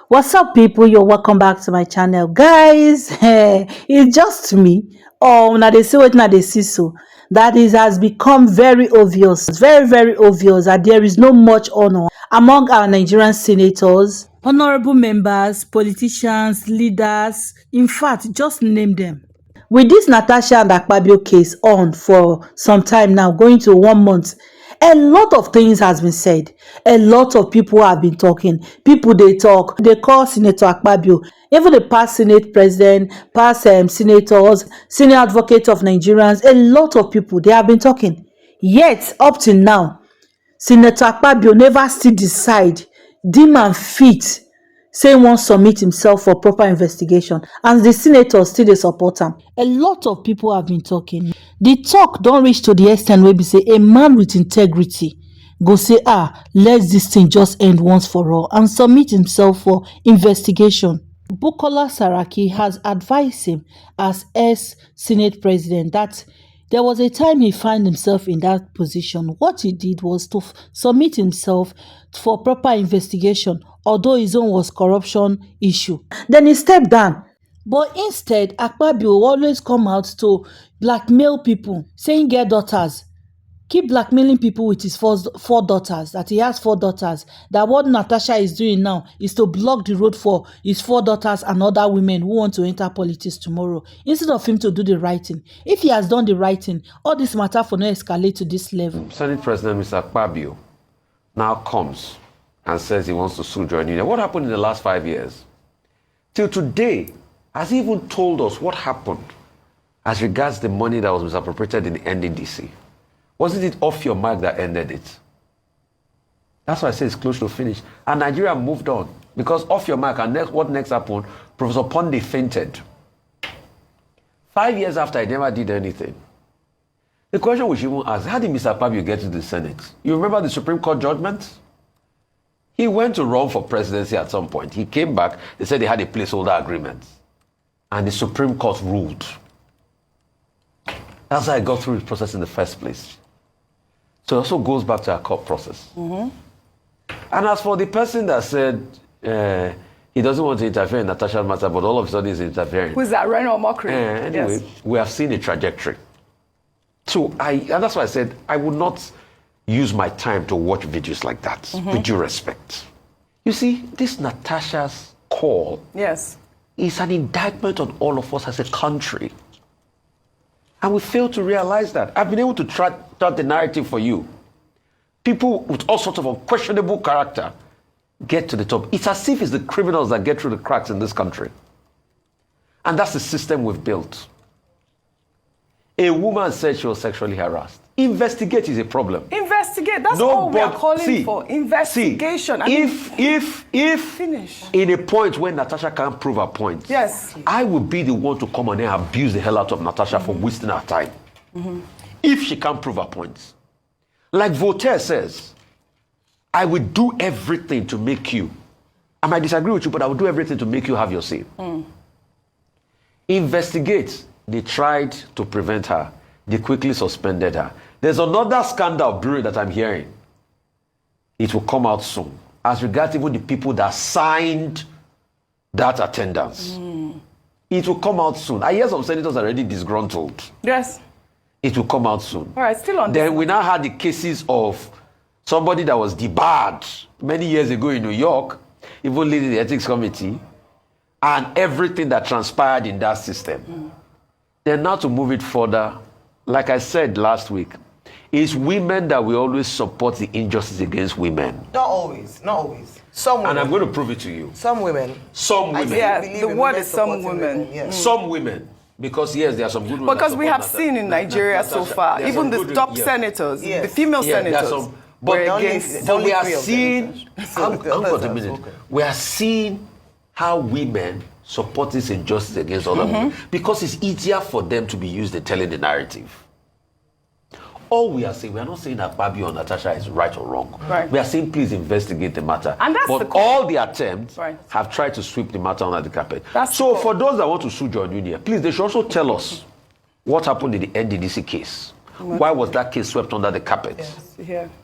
What's up, people? You're welcome back to my channel, guys. It's just me. Oh, now they see what now they see so. That is has become very obvious, very obvious that there is no much honor among our Nigerian senators, honorable members, politicians, leaders. In fact, just name them. With this Natasha and Akpabio case on for some time now, going to 1 month, a lot of things has been said. A lot of people have been talking. People they talk, they call Senator Akpabio, even the past Senate president, past senators, senior advocate of Nigerians, a lot of people they have been talking. Yet up till now, Senator Akpabio never still decide, deem am fit say he wan submit himself for proper investigation, and the senators still dey support am. A lot of people have been talking. The talk don reach to the extent wey be say a man with integrity go say, let this thing just end once for all and submit himself for investigation. Bukola Saraki has advised him as ex-Senate president that there was a time he found himself in that position. What he did was to submit himself for proper investigation, although his own was corruption issue. Then he stepped down. But instead, Akpabio always come out to blackmail people, saying get daughters. Keep blackmailing people with his four daughters, that he has 4 daughters, that what Natasha is doing now is to block the road for his 4 daughters and other women who want to enter politics tomorrow, instead of him to do the right thing. If he has done the right thing, all this matter for no escalate to this level. Senate President Mr. Akpabio now comes and says he wants to sue Joy Union. What happened in the last 5 years? Till today, has he even told us what happened as regards the money that was misappropriated in the NDDC? Wasn't it off your mark that ended it? That's why I say it's close to finish. And Nigeria moved on. Because off your mark, and what next happened, Professor Ponde fainted. 5 years after, he never did anything. The question we should even ask, how did Mr. Akpabio get to the Senate? You remember the Supreme Court judgment? He went to run for presidency at some point. He came back, they said they had a placeholder agreement. And the Supreme Court ruled. That's how I got through the process in the first place. So it also goes back to our court process. And as for the person that said he doesn't want to interfere in Natasha's matter, but all of a sudden he's interfering. Who's that, Reno Mokri? Anyway, yes. We have seen a trajectory. So and that's why I said I would not use my time to watch videos like that, with due respect. You see, this Natasha's call is an indictment on all of us as a country. And we fail to realize that. I've been able to chart the narrative for you. People with all sorts of unquestionable character get to the top. It's as if it's the criminals that get through the cracks in this country. And that's the system we've built. A woman said she was sexually harassed. Investigate is a problem. Investigate. That's all we are calling for. Investigation. If finish. In a point when Natasha can't prove her point, I will be the one to come on and abuse the hell out of Natasha for wasting her time. If she can't prove her points. Like Voltaire says, I will do everything to make you. I might disagree with you, but I will do everything to make you have your say. Investigate. They tried to prevent her. They quickly suspended her. There's another scandal brewing that I'm hearing. It will come out soon. As regards even the people that signed that attendance. It will come out soon. I hear some senators are already disgruntled. Yes. It will come out soon. All right, still on Then we now had the cases of somebody that was debarred many years ago in New York, even leading the ethics committee, and everything that transpired in that system. Then now to move it further, like I said last week, it's women that will always support the injustice against women. Not always, not always. Some women. And I'm going to prove it to you. Some women. Some women. Yeah, the word is some women. Yes. Some women. Because yes, there are some good women. Because we have seen in Nigeria so far, even the top senators, the female senators, but against. we are seeing, we are seeing how women support this injustice against other women because it's easier for them to be used in telling the narrative. All we are saying, we are not saying that Akpabio or Natasha is right or wrong. We are saying please investigate the matter. And that's but all the attempts have tried to sweep the matter under the carpet. So for those that want to sue Joy Union, please, they should also tell us what happened in the NDDC case. Why was that case swept under the carpet?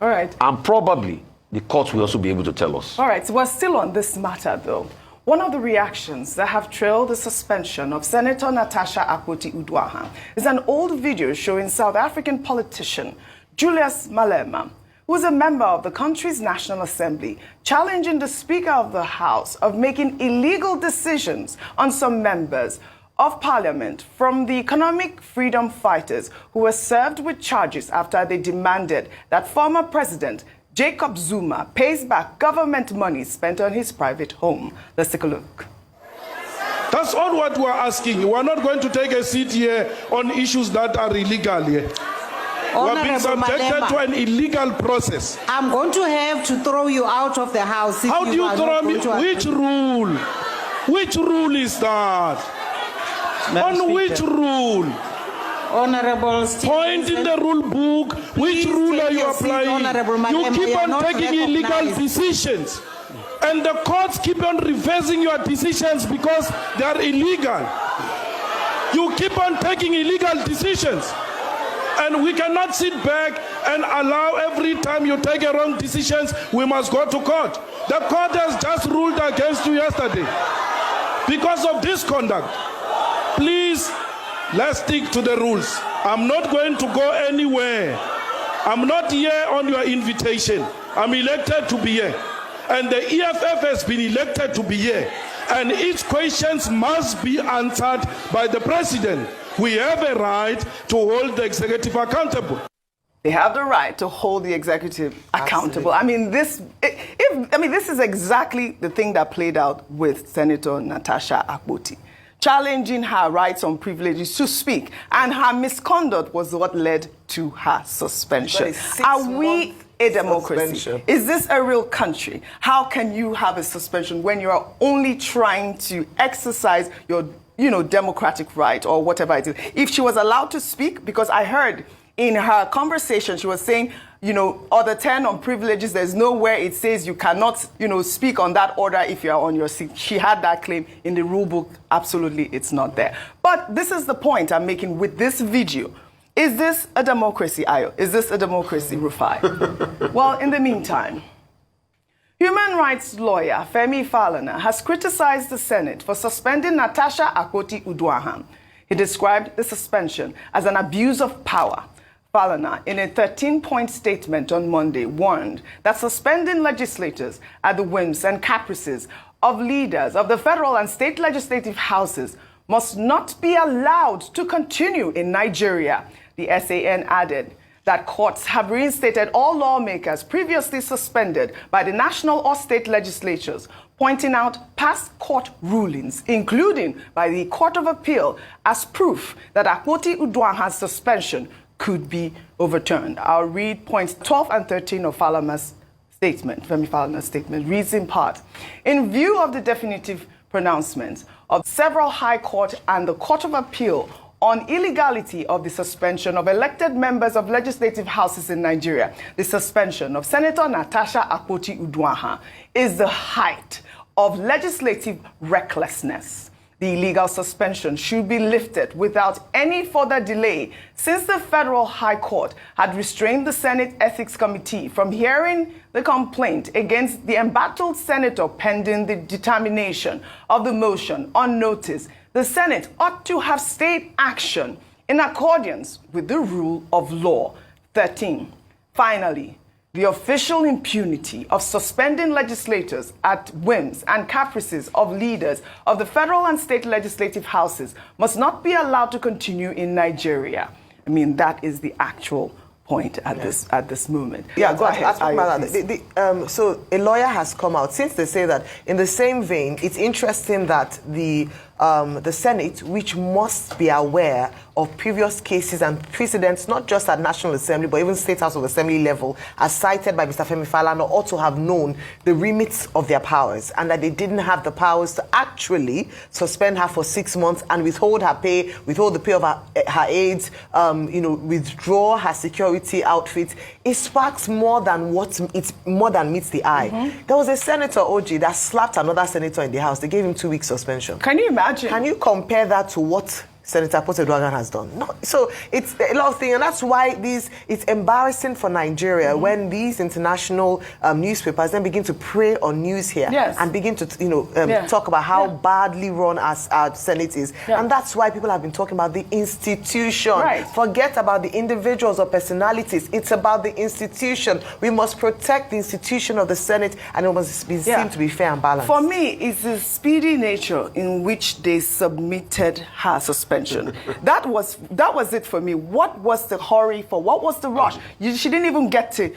All right. And probably the courts will also be able to tell us. All right, so we're still on this matter though. One of the reactions that have trailed the suspension of Senator Natasha Akpoti-Uduaghan is an old video showing South African politician Julius Malema, who is a member of the country's National Assembly, challenging the Speaker of the House of making illegal decisions on some members of Parliament from the economic freedom fighters who were served with charges after they demanded that former President Jacob Zuma pays back government money spent on his private home. Let's take a look. That's all what we're asking. We're not going to take a seat here on issues that are illegal here. We're being subjected to an illegal process. I'm going to have to throw you out of the house. How do you throw me? Which rule? Which rule is that? On which rule? Honorable Point in the rule book. Which rule are you applying? You keep on taking illegal decisions. And the courts keep on reversing your decisions because they are illegal. You keep on taking illegal decisions. And we cannot sit back and allow every time you take a wrong decisions, we must go to court. The court has just ruled against you yesterday because of this conduct. Please, let's stick to the rules. I'm not going to go anywhere. I'm not here on your invitation. I'm elected to be here. And the EFF has been elected to be here. And its questions must be answered by the president. We have a right to hold the executive accountable. They have the right to hold the executive accountable. Absolutely. I mean, this is exactly the thing that played out with Senator Natasha Akpoti, challenging her rights and privileges to speak, and her misconduct was what led to her suspension. Are we a democracy? Suspension. Is this a real country? How can you have a suspension when you are only trying to exercise your democratic right or whatever it is? If she was allowed to speak, because I heard in her conversation, she was saying, order 10 on privileges, there's nowhere it says you cannot, speak on that order if you're on your seat. She had that claim in the rule book. Absolutely, it's not there. But this is the point I'm making with this video. Is this a democracy, Ayo? Is this a democracy, Rufai? Well, in the meantime, human rights lawyer Femi Falana has criticized the Senate for suspending Natasha Akpoti-Uduaghan. He described the suspension as an abuse of power. Falana, in a 13-point statement on Monday, warned that suspending legislators at the whims and caprices of leaders of the federal and state legislative houses must not be allowed to continue in Nigeria. The SAN added that courts have reinstated all lawmakers previously suspended by the national or state legislatures, pointing out past court rulings, including by the Court of Appeal, as proof that Akpoti-Uduaghan's suspension could be overturned. I'll read points 12 and 13 of Falana's statement. Femi Falana's statement reads in part, in view of the definitive pronouncements of several high court and the Court of Appeal on illegality of the suspension of elected members of legislative houses in Nigeria, the suspension of Senator Natasha Akpoti-Uduaghan is the height of legislative recklessness. The illegal suspension should be lifted without any further delay, since the Federal High Court had restrained the Senate Ethics Committee from hearing the complaint against the embattled senator pending the determination of the motion on notice. The Senate ought to have stayed action in accordance with the rule of law. 13. Finally, the official impunity of suspending legislators at whims and caprices of leaders of the federal and state legislative houses must not be allowed to continue in Nigeria. I mean, that is the actual point at this moment. Yeah, go ahead. So a lawyer has come out, since they say that, in the same vein, it's interesting that the Senate, which must be aware of previous cases and precedents, not just at National Assembly, but even State House of Assembly level, as cited by Mr. Femi Falana, ought to have known the remits of their powers, and that they didn't have the powers to actually suspend her for 6 months and withhold her pay, withhold the pay of her aides, withdraw her security outfit. It sparks more than meets the eye. Mm-hmm. There was a senator, OG, that slapped another senator in the House. They gave him 2 weeks suspension. Can you imagine? Can you compare that to what Senator Akpabio has done. No, so it's a lot of things, and that's why it's embarrassing for Nigeria when these international newspapers then begin to prey on news here and begin to talk about how badly run our Senate is, and that's why people have been talking about the institution. Forget about the individuals or personalities. It's about the institution. We must protect the institution of the Senate, and it must be seen to be fair and balanced. For me, it's the speedy nature in which they submitted her suspension. That was it for me. What was the hurry for? What was the rush? She didn't even get to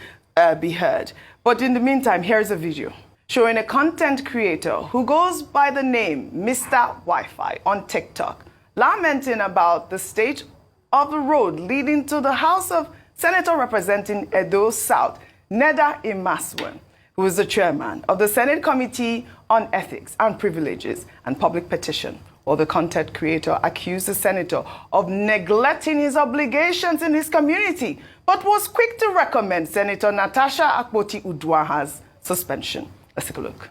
be heard. But in the meantime, here's a video showing a content creator who goes by the name Mr. Wi-Fi on TikTok, lamenting about the state of the road leading to the House of Senator representing Edo South, Neda Imasuen, who is the chairman of the Senate Committee on Ethics and Privileges and Public Petition. Or the content creator accused the senator of neglecting his obligations in his community, but was quick to recommend Senator Natasha Akpoti-Uduaghan's suspension. Let's take a look.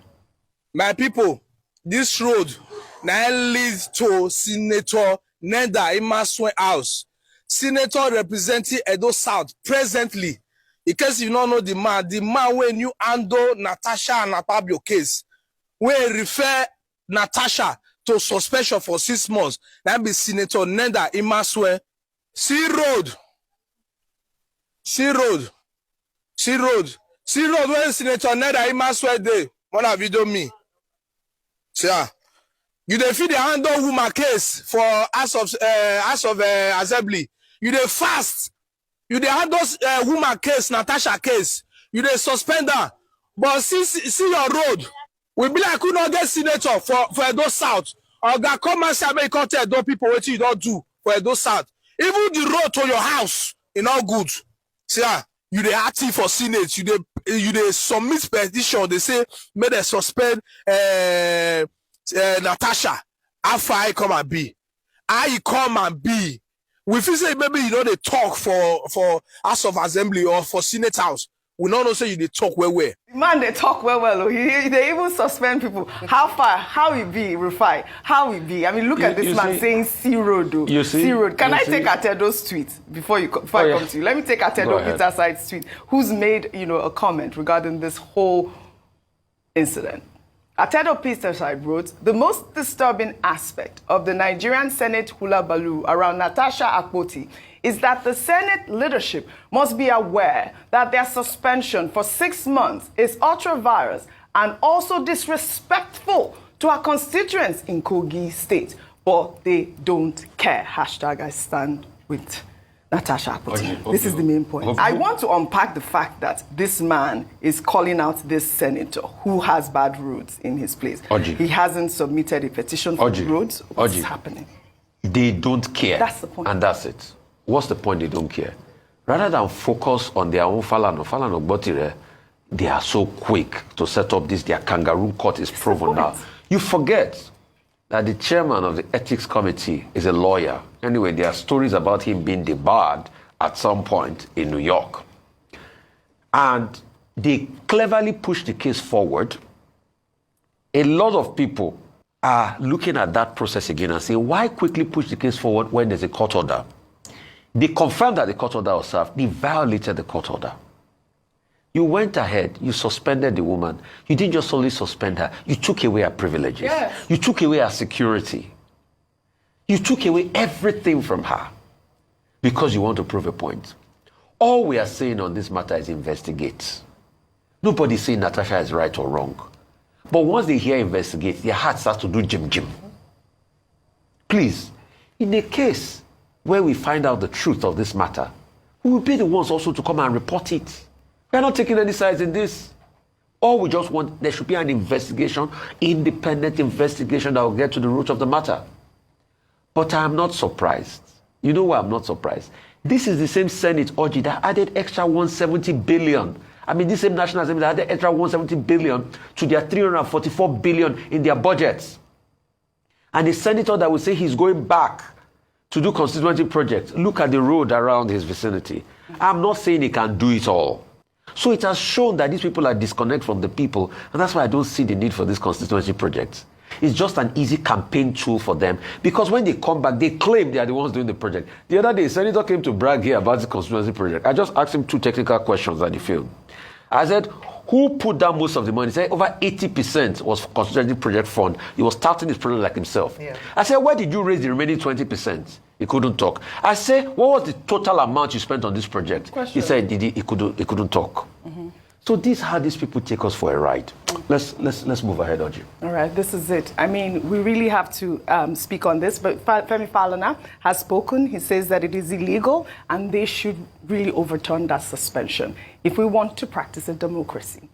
My people, this road now leads to Senator Neda Imasuen house. Senator representing Edo South presently. In case you don't know the man when you handle Natasha and Akpabio case, when refer Natasha to suspension for 6 months, that be Senator Neda Imasuen. See road where Senator Neda Imasuen dey. One video me. Yeah. You dey feed the handle woman case for House of Assembly. You dey fast. You dey handle woman case, Natasha case. You dey suspend her. But see your road. We be like we not get senator for Edo South. Or that come and say make you tell Edo people what you don't do for Edo South. Even the road to your house is not good. See, you dey active for Senate. You dey submit petition. They say may they suspend Natasha. How far I come and be? How you come and be? We feel say maybe you know they talk for House of Assembly or for Senate House. We don't know say you they talk well. Man, they talk well. They even suspend people. How far? How it be, Rufai? How it be? I mean, look at this man saying C road. C road. Can I take Atedo's tweet before I come to you? Let me take Atedo Peter Side's tweet, who's made a comment regarding this whole incident. Atedo Peter Side wrote, the most disturbing aspect of the Nigerian Senate hula baloo around Natasha Akpoti is that the Senate leadership must be aware that their suspension for 6 months is ultra-virus and also disrespectful to our constituents in Kogi State. But they don't care. Hashtag I stand with Natasha Akpoti. This is the main point. I want to unpack the fact that this man is calling out this senator who has bad roads in his place. He hasn't submitted a petition for the roads. What's happening? They don't care. That's the point. And that's it. What's the point? They don't care. Rather than focus on their own Falano Botire, they are so quick to set up this. Their kangaroo court is proven now. You forget that the chairman of the ethics committee is a lawyer. Anyway, there are stories about him being debarred at some point in New York. And they cleverly pushed the case forward. A lot of people are looking at that process again and saying, why quickly push the case forward when there's a court order? They confirmed that the court order was served. They violated the court order. You went ahead, you suspended the woman. You didn't just only suspend her, you took away her privileges. Yes. You took away her security. You took away everything from her because you want to prove a point. All we are saying on this matter is investigate. Nobody's saying Natasha is right or wrong. But once they hear investigate, their heart starts to do jim. Please, in a case where we find out the truth of this matter, we will be the ones also to come and report it. We are not taking any sides in this. All we just want, there should be an investigation, independent investigation that will get to the root of the matter. But I am not surprised. You know why I'm not surprised? This is the same Senate Oji that added extra 170 billion. I mean, this same National Assembly that added extra 170 billion to their 344 billion in their budgets. And the senator that will say he's going back to do constituency projects, look at the road around his vicinity. I'm not saying he can do it all. So it has shown that these people are disconnected from the people, and that's why I don't see the need for these constituency projects. It's just an easy campaign tool for them, because when they come back, they claim they are the ones doing the project. The other day, Senator came to brag here about the constituency project. I just asked him 2 technical questions at the field. I said, who put down most of the money? He said over 80% was for constituency project fund. He was starting his project like himself. Yeah. I said, where did you raise the remaining 20%? He couldn't talk. I said, what was the total amount you spent on this project? He said he couldn't talk. Mm-hmm. So this is how these people take us for a ride. Let's move ahead, Oji. All right, this is it. I mean, we really have to speak on this, but Femi Falana has spoken. He says that it is illegal and they should really overturn that suspension if we want to practice a democracy.